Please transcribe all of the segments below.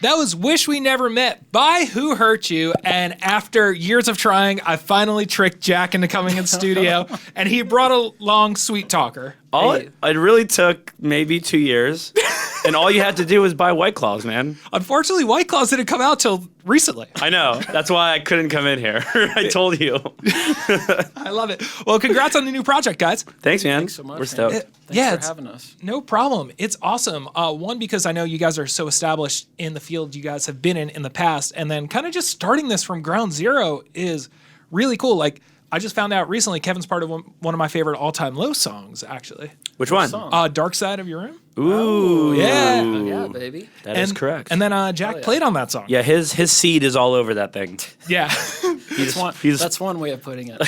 That was Wish We Never Met by Who Hurt You. And after years of trying, I finally tricked Jack into coming in studio, and he brought along Sweet Talker. It really took maybe 2 years, and all you had to do was buy White Claws, man. Unfortunately, White Claws didn't come out till recently. I know. That's why I couldn't come in here. I told you. I love it. Well, congrats on the new project, guys. Thanks, man. Thanks so much. We're stoked. Thanks for having us. No problem. It's awesome. One, because I know you guys are so established in the field you guys have been in the past, and then kind of just starting this from ground zero is really cool. Like, I just found out recently Kevin's part of one of my favorite all-time low songs, actually. Which one? Dark Side of Your Room. Ooh. Yeah. Yeah, baby. That is correct. And then Jack played on that song. Yeah, his seed is all over that thing. Yeah. That's one way of putting it.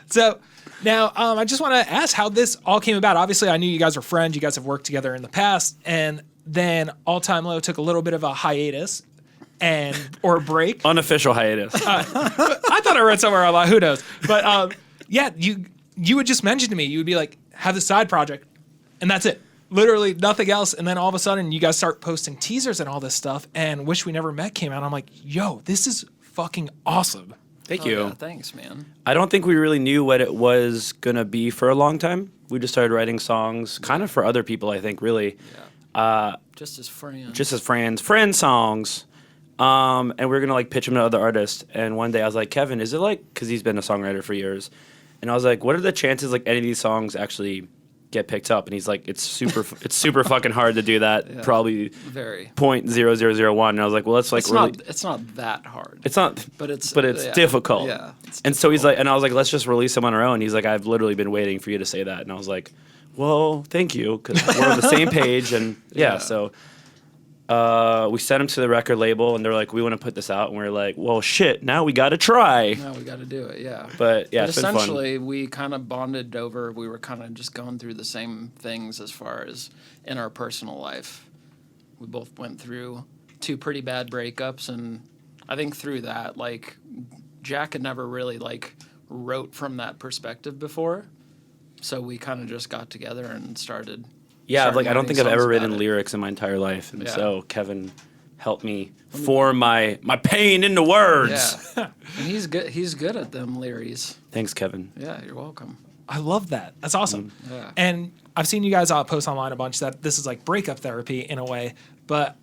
So now I just want to ask how this all came about. Obviously, I knew you guys were friends. You guys have worked together in the past. And then All Time Low took a little bit of a hiatus or a break. Unofficial hiatus. I thought I read somewhere about who knows. But yeah, you would just mention to me, you would be like, have this side project, and that's it. Literally nothing else. And then all of a sudden, you guys start posting teasers and all this stuff. And Wish We Never Met came out. I'm like, yo, this is fucking awesome. Thank you. Yeah, thanks, man. I don't think we really knew what it was going to be for a long time. We just started writing songs kind of for other people, I think, really. Yeah. Just as friends. Just as friend songs. And we were going to like pitch them to other artists. And one day I was like, Kevin, is it like, because he's been a songwriter for years. And I was like, what are the chances like any of these songs actually get picked up? And he's like, it's super fucking hard to do that. Yeah, probably very 0.0001. And I was like, well, let's like it's not that hard. It's not, but it's difficult. Yeah. And so he's like, and I was like, let's just release them on our own. He's like, I've literally been waiting for you to say that. And I was like, well, thank you, because we're on the same page. And so we sent him to the record label, and they're like, we want to put this out. And we're like, well, shit, now we got to try. Now we got to do it, yeah. But yeah, it's been fun. Essentially, we kind of bonded over, we were kind of just going through the same things as far as in our personal life. We both went through 2 pretty bad breakups, and I think through that, like, Jack had never really, like, wrote from that perspective before. So we kind of just got together and started. Yeah, like I don't think I've ever written lyrics in my entire life, and so Kevin helped me form my pain into words. Yeah, and he's good at them lyrics. Thanks, Kevin. Yeah, you're welcome. I love that. That's awesome. Yeah. And I've seen you guys post online a bunch that this is like breakup therapy in a way, but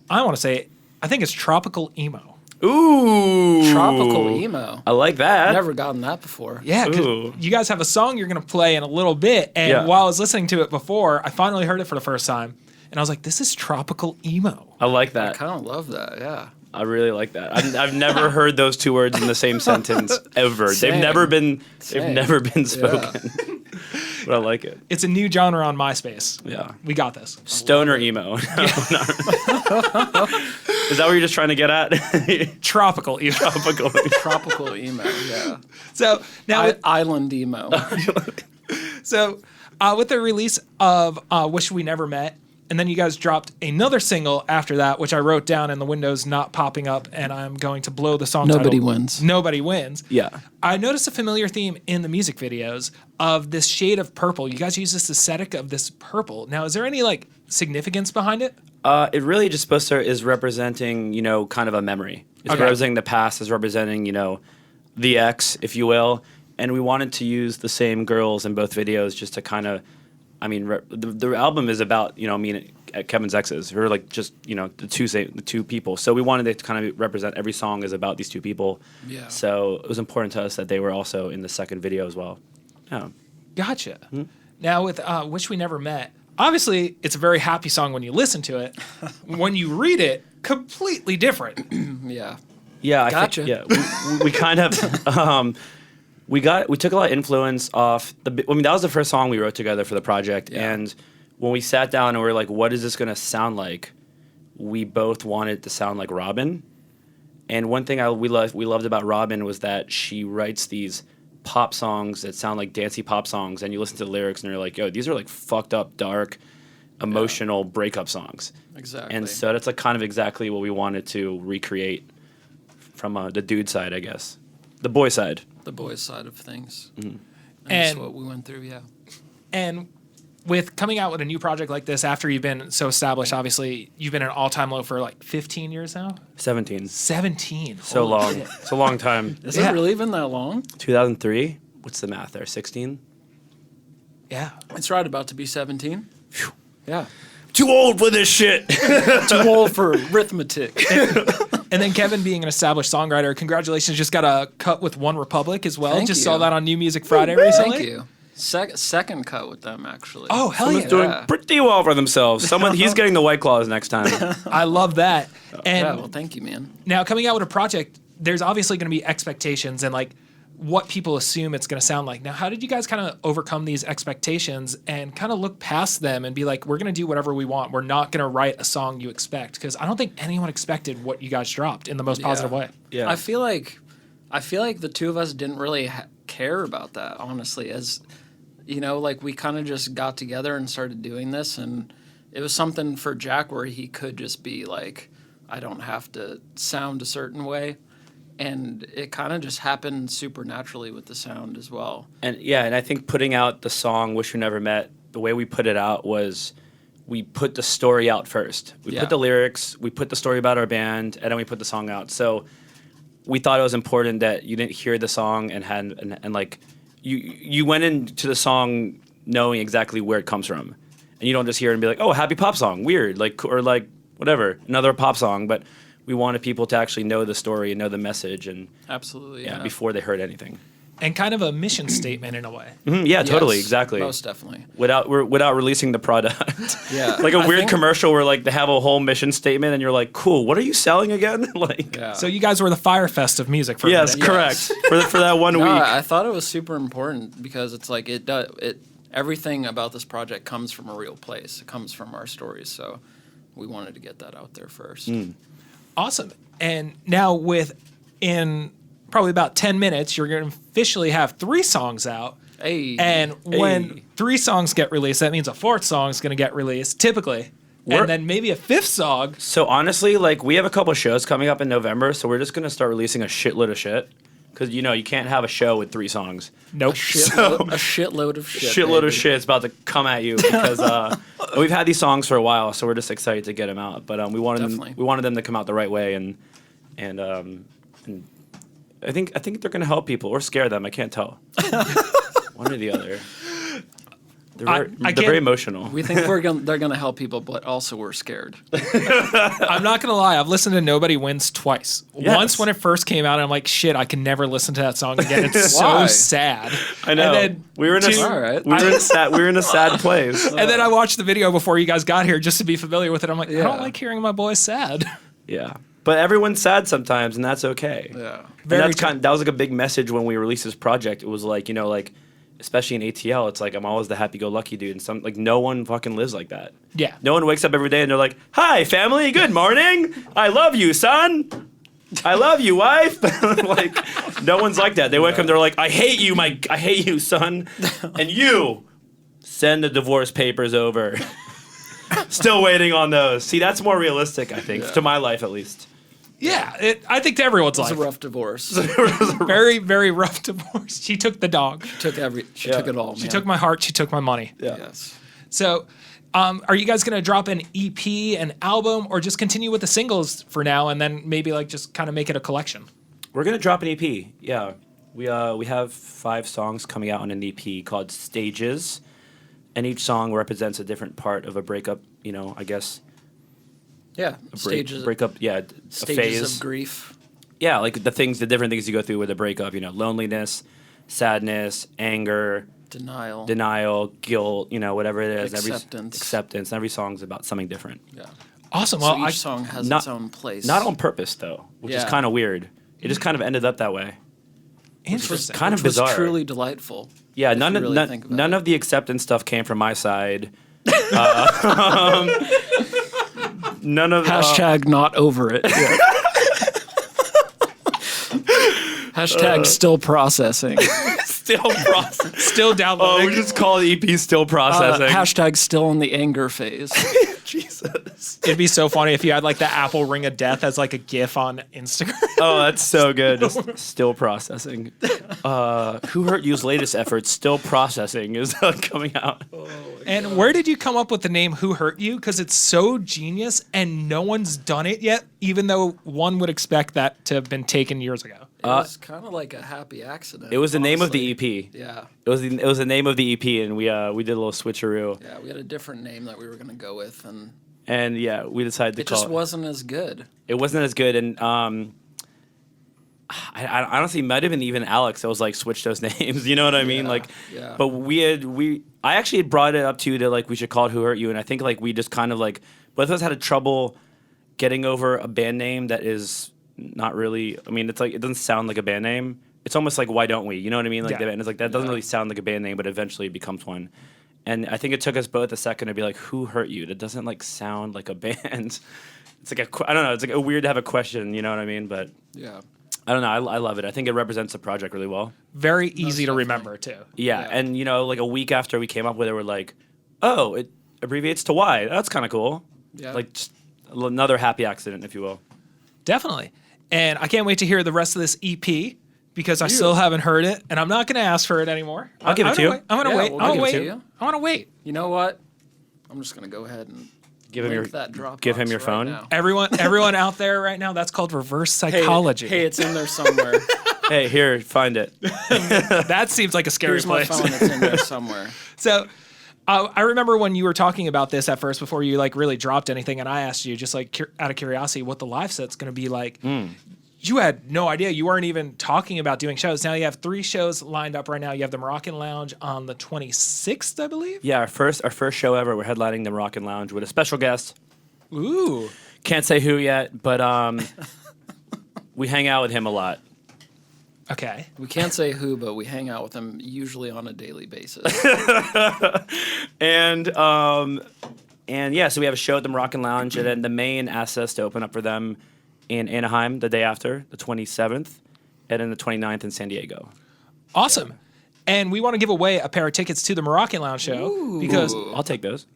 I want to say I think it's tropical emo. Ooh. Tropical emo. I like that. Never gotten that before. Yeah, because you guys have a song you're going to play in a little bit. And while I was listening to it before, I finally heard it for the first time. And I was like, this is tropical emo. I like that. I kind of love that, yeah. I really like that. I've never heard those 2 words in the same sentence ever. They've never been spoken. Yeah. But I like it. It's a new genre on MySpace. Yeah. We got this. Stoner emo. Is that what you're just trying to get at? Tropical emo. Tropical emo, yeah. So now island emo. So with the release of Wish We Never Met, and then you guys dropped another single after that, which I wrote down in the windows not popping up, and I'm going to blow the song Nobody title. Wins. Nobody Wins. Yeah. I noticed a familiar theme in the music videos of this shade of purple. You guys use this aesthetic of this purple. Now, is there any like significance behind it? It really just supposed to is representing, kind of a memory. It's representing the past, is representing, the ex, if you will. And we wanted to use the same girls in both videos just to kind of, the album is about, me and Kevin's exes. We're like just, the two people. So we wanted it to kind of represent every song is about these 2 people. Yeah. So it was important to us that they were also in the second video as well. Yeah. Gotcha. Mm-hmm. Now with Wish We Never Met, obviously it's a very happy song when you listen to it. When you read it, completely different. Yeah. Yeah. Gotcha. We kind of... We took a lot of influence off that was the first song we wrote together for the project. Yeah. And when we sat down and we were like, what is this going to sound like? We both wanted it to sound like Robin. And one thing we loved about Robin was that she writes these pop songs that sound like dancey pop songs. And you listen to the lyrics and you're like, yo, these are like fucked up, dark, emotional breakup songs. Exactly. And so that's like kind of exactly what we wanted to recreate from the dude side, I guess. The boy side. The boys' side of things. Mm-hmm. And that's what we went through, yeah. And with coming out with a new project like this after you've been so established, obviously you've been an all-time low for like 15 years now. 17. 17. So Holy long. shit. It's a long time. Is it really been that long? 2003. What's the math there? 16. Yeah. It's right about to be 17. Yeah. Too old for this shit. Too old for arithmetic. And then Kevin, being an established songwriter, congratulations, just got a cut with One Republic as well. Thank just you. saw that on New Music Friday recently. Thank you. Second cut with them, actually. Oh, hell Someone's yeah. doing pretty well for themselves. He's getting the White Claws next time. I love that. And Yeah, well, thank you, man. now coming out with a project, there's obviously going to be expectations and like what people assume it's going to sound like. Now, how did you guys kind of overcome these expectations and kind of look past them and be like, we're going to do whatever we want. We're not going to write a song you expect, because I don't think anyone expected what you guys dropped in the most positive way. Yeah. I feel like the two of us didn't really care about that, honestly. As you know, like we kind of just got together and started doing this, and it was something for Jack where he could just be like, I don't have to sound a certain way. And it kind of just happened supernaturally with the sound as well. And I think putting out the song "Wish We Never Met," the way we put it out was we put the story out first. We put the lyrics, we put the story about our band, and then we put the song out. So we thought it was important that you didn't hear the song and like you went into the song knowing exactly where it comes from, and you don't just hear it and be like, oh, happy pop song, weird, like, or like whatever, another pop song, but we wanted people to actually know the story and know the message, and Absolutely, before they heard anything. And kind of a mission statement in a way. Mhm, yeah, totally, Yes, exactly. Most definitely. Without releasing the product. Yeah. Like a I weird think- commercial where like they have a whole mission statement and you're like, cool, what are you selling again? Like, Yeah. So you guys were the Fire Fest of music for a yes, minute. correct. For that one No, week. I thought it was super important because it's like everything about this project comes from a real place. It comes from our stories, so we wanted to get that out there first. Awesome. And now in probably about 10 minutes, you're going to officially have 3 songs out. Hey, And when 3 songs get released, that means a 4th song is going to get released, typically. We're- And then maybe a 5th song. So honestly, like we have a couple shows coming up in November, so we're just gonna start releasing a shitload of shit. Because you can't have a show with 3 songs. Nope. a shitload of shit. Shitload baby. of shit is about to come at you because we've had these songs for a while, so we're just excited to get them out. But we wanted them to come out the right way, and I think they're gonna help people or scare them. I can't tell. One or the other. They're very emotional. We think they're gonna help people, but also we're scared. I'm not going to lie. I've listened to Nobody Wins twice. Yes. Once when it first came out, and I'm like, shit, I can never listen to that song again. It's so Why? sad. I know. And then, we were in a All right. we were in a sad place. and then I watched the video before you guys got here just to be familiar with it. I'm like, I Yeah. don't like hearing my boy sad. Yeah. But everyone's sad sometimes, and that's okay. Yeah. And Very that was like a big message when we released this project. It was like, like especially in ATL, it's like I'm always the happy-go-lucky dude, and like no one fucking lives like that. Yeah. No one wakes up every day and they're like, "Hi, family. Good morning. I love you, son. I love you, wife." Like no one's like that. They wake up, they're like, I hate you, son, and you send the divorce papers over. Still waiting on those. See, that's more realistic, I think, to my life at least. Yeah, I think to everyone's It's life. a rough divorce. Very, very rough divorce. She took the dog. She took it all. She took my heart. She took my money. Yeah. Yes. So, are you guys going to drop an EP, an album, or just continue with the singles for now and then maybe like just kind of make it a collection? We're gonna drop an EP. Yeah, we have 5 songs coming out on an EP called Stages, and each song represents a different part of a breakup. I guess Yeah. breakup. Yeah, a Stages phase of grief. Yeah, like the different things you go through with a breakup. loneliness, sadness, anger, denial, guilt. Whatever it is. Acceptance. Every song's about something different. Yeah. Awesome. So Well, each song has not- its own place. Not on purpose though, which is Yeah. kind of weird. It just kind of ended up that way. interesting. kind of Which was bizarre. truly delightful. Yeah, if none you of really think about none it. of the acceptance stuff came from my side. None of Hashtag not over it. Hashtag still processing. still process. Still Oh, downloading. we just call the EP still processing. Hashtag still in the anger phase. Jesus. It'd be so funny if you had like the Apple Ring of Death as like a GIF on Instagram. Oh, that's so good. Just still processing. Who Hurt You's latest efforts, still processing, is coming out. And where did you come up with the name Who Hurt You? Because it's so genius and no one's done it yet, even though one would expect that to have been taken years ago. It was kind of like a happy accident. It was the name of the honestly. EP. Yeah. It was the name of the EP, and we did a little switcheroo. Yeah, we had a different name that we were going to go with, and And yeah, we decided to it call just wasn't as good. It wasn't as good, and I honestly might have been even Alex that was like switch those names. You know what I mean? Yeah, Like, yeah. but I actually had brought it up to you to like we should call it Who Hurt You, and I think like we just kind of like both of us had a trouble getting over a band name that is not really. I mean, it's like it doesn't sound like a band name. It's almost like Why Don't We? You know what I mean? Like Yeah. the band is like that doesn't really sound like a band name, but eventually it becomes one. And I think it took us both a second to be like, Who Hurt You? That doesn't like sound like a band. It's like I don't know. It's like weird to have a question. You know what I mean? But Yeah. I don't know. I love it. I think it represents the project really well. Very easy to definitely. remember, too. Yeah, Yeah. and you know, like a week after we came up with it, we're like, oh, it abbreviates to Y. That's kind of cool. Yeah. Like just another happy accident, if you will. Definitely. And I can't wait to hear the rest of this EP because I still haven't heard it, and I'm not going to ask for it anymore. I'll give it to you. I'm going to Yeah, wait. we'll I'm give going it to to wait. you. I want to wait. You know what? I'm just going to go ahead and Give him link your that Dropbox give him your right phone. now. Everyone out there right now, that's called reverse Hey, psychology. Hey, it's in there somewhere. Hey, here, find it. That seems like a scary Here's my place. phone. It's in there somewhere. So I remember when you were talking about this at first before you like really dropped anything, and I asked you just like out of curiosity what the live set's going to be like. You had no idea. You weren't even talking about doing shows. Now you have 3 shows lined up right now. You have the Moroccan Lounge on the 26th, I believe. Yeah, our first show ever. We're headlining the Moroccan Lounge with a special guest. Ooh. Can't say who yet, but we hang out with him a lot. Okay. We can't say who, but we hang out with them usually on a daily basis. And yeah, so we have a show at the Moroccan Lounge, and then the main asked us to open up for them in Anaheim the day after, the 27th, and then the 29th in San Diego. Awesome. And we want to give away a pair of tickets to the Moroccan Lounge show because I'll take those.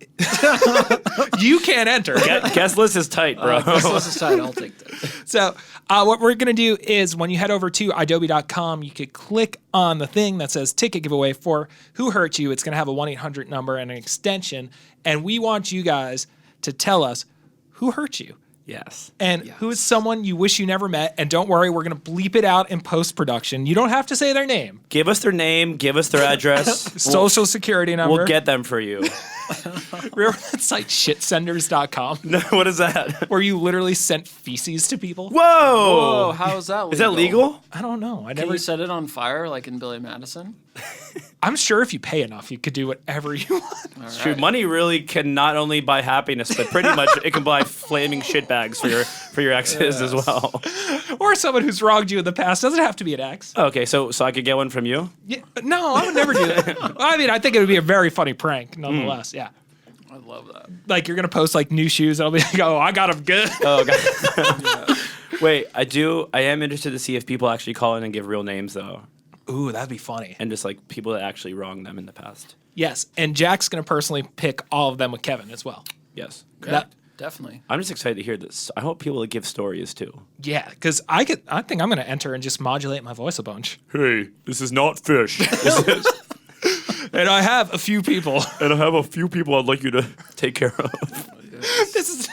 you can't enter. Guest list is tight, bro. This is tight. I'll take that. So what we're going to do is when you head over to idobi.com, you could click on the thing that says ticket giveaway for Who Hurt You. It's going to have a 1-800 number and an extension. And we want you guys to tell us who hurt you. Yes. And who is someone you wish you never met. And don't worry, we're going to bleep it out in post-production. You don't have to say their name. Give us their name. Give us their address. Social security number. We'll get them for you. Remember that site shitsenders.com No, what is that? where you literally sent feces to people? Whoa! Whoa, how is that legal? Is that legal? I don't know. I Can never. you set it on fire like in Billy Madison? I'm sure if you pay enough, you could do whatever you want. All True. right. Money really can not only buy happiness, but pretty much it can buy flaming shitbags for your exes as well. Or someone who's wronged you in the past. Doesn't have to be an ex. Okay, so I could get one from you? Yeah, no, I would never do that. I mean, I think it would be a very funny prank, nonetheless. Yeah. I love that. Like, you're going to post, like, new shoes, and I'll be like, oh, I got them good. Oh, God. Wait, I am interested to see if people actually call in and give real names, though. Ooh, that'd be funny. And just, like, people that actually wronged them in the past. Yes, and Jack's going to personally pick all of them with Kevin as well. Yes. Yeah, That- definitely. I'm just excited to hear this. I hope people give stories, too. Yeah, because I think I'm going to enter and just modulate my voice a bunch. Hey, this is not fish. And I have a few people. And I have a few people I'd like you to take care of. This is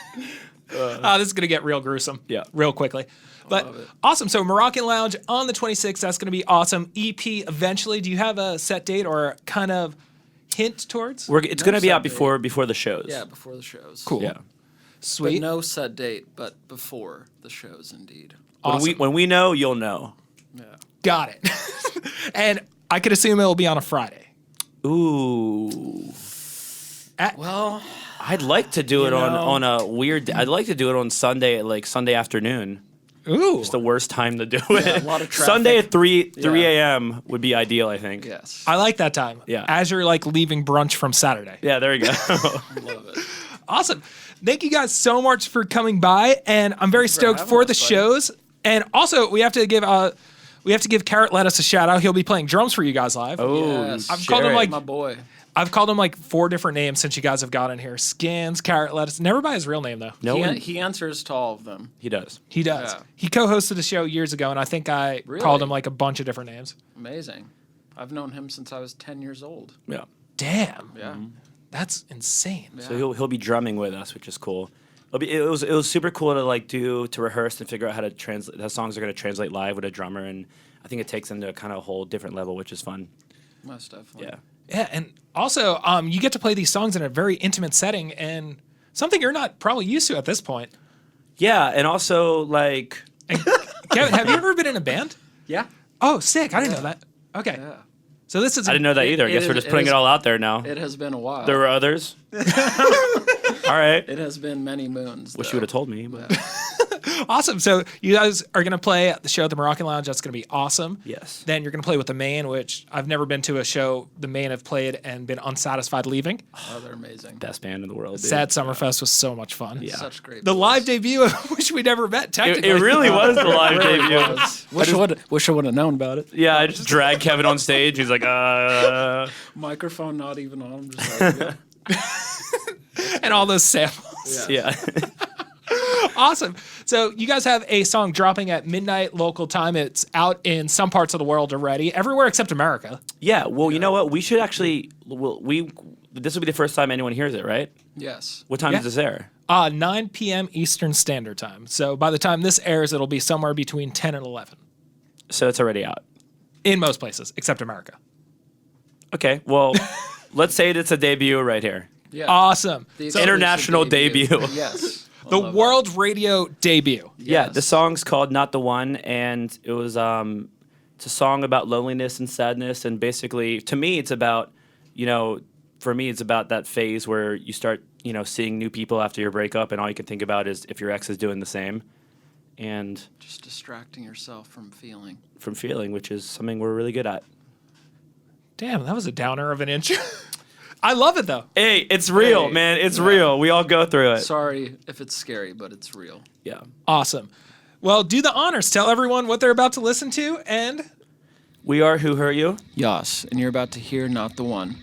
this is gonna get real gruesome. Yeah. real quickly. But love it. awesome. So Moroccan Lounge on the 26th. That's gonna be awesome. EP eventually. Do you have a set date or kind of hint towards? It's going to be set out before the shows. Yeah, before the shows. Cool. Yeah. But Sweet. no set date, but before the shows, indeed. Awesome. When we know, you'll know. Yeah. Got it. And I could assume it'll be on a Friday. Ooh. Well, I'd like to do it know. on a weird. I'd like to do it on Sunday, like Sunday afternoon. Ooh. It's the worst time to do it. a lot of traffic. Sunday at 3 Yeah. a.m. would be ideal, I think. yes. I like that time. Yeah. As you're like leaving brunch from Saturday. Yeah, there you go. Love it. Awesome. Thank you guys so much for coming by, and I'm very stoked having for us, the buddy. shows. And also, we have to give Carrot Lettuce a shout out. He'll be playing drums for you guys live. Oh, Yes. I've called him, Jared. like, My boy. I've called him like 4 different names since you guys have got in here. Skins, Carrot Lettuce. Never by his real name, though. No one. He answers to all of them. He does. He does. Yeah. He co-hosted a show years ago, and I think I Really? called him like a bunch of different names. Amazing. I've known him since I was 10 years old. Yeah. Damn. Yeah. That's insane. Yeah. So he'll be drumming with us, which is cool. It was super cool to rehearse and figure out how to translate how songs are going to translate live with a drummer, and I think it takes them to a kind of whole different level, which is fun. Most definitely. Yeah. Yeah, and also you get to play these songs in a very intimate setting, and something you're not probably used to at this point. Yeah, and also like And Kevin, have you ever been in a band? Yeah. Oh, sick! I didn't know that. Okay, Yeah. so this is I didn't know that either. I guess we're just putting it all out there now. It has been a while. There were others. All right. It has been many moons. Wish though. you would have told me. But awesome. So you guys are gonna play at the show at the Moroccan Lounge. That's gonna be awesome. yes. Then you're gonna play with the Main, which I've never been to a show the Main have played and been unsatisfied leaving. Oh, they're amazing. Best band in the world. Dude. Sad Summerfest was so much fun. Yeah. Such great. The boys. live debut, which we never met. It, Technically, it really was the live debut. Wish I would have known about it. Yeah, I just dragged Kevin on stage. He's like, Microphone not even on. I'm just like, and all those samples. yeah. Awesome. So you guys have a song dropping at midnight local time. It's out in some parts of the world already, everywhere except America. Yeah. Well, you know what? We should actually. This will be the first time anyone hears it, right? yes. What time Yeah. is this air? 9 p.m. Eastern Standard Time. So by the time this airs, it'll be somewhere between 10 and 11 So it's already out. in most places except America. Okay. Well, let's say it's a debut right here. Yeah. Awesome. The So exclusive International debut. Yes. I the love world radio debut. Yeah, Yes. the song's called "Not the One," and it was it's a song about loneliness and sadness, and basically, to me, it's about, for me, it's about that phase where you start, seeing new people after your breakup, and all you can think about is if your ex is doing the same, and it. Just distracting yourself from feeling. from feeling, which is something we're really good at. Damn, that was a downer of an intro. I love it though. Hey, it's real, Hey, man. It's yeah. real. We all go through it. Sorry if it's scary, but it's real. Yeah. Awesome. Well, do the honors. Tell everyone what they're about to listen to, and We are Who Hurt You. Yas, and you're about to hear Not the One.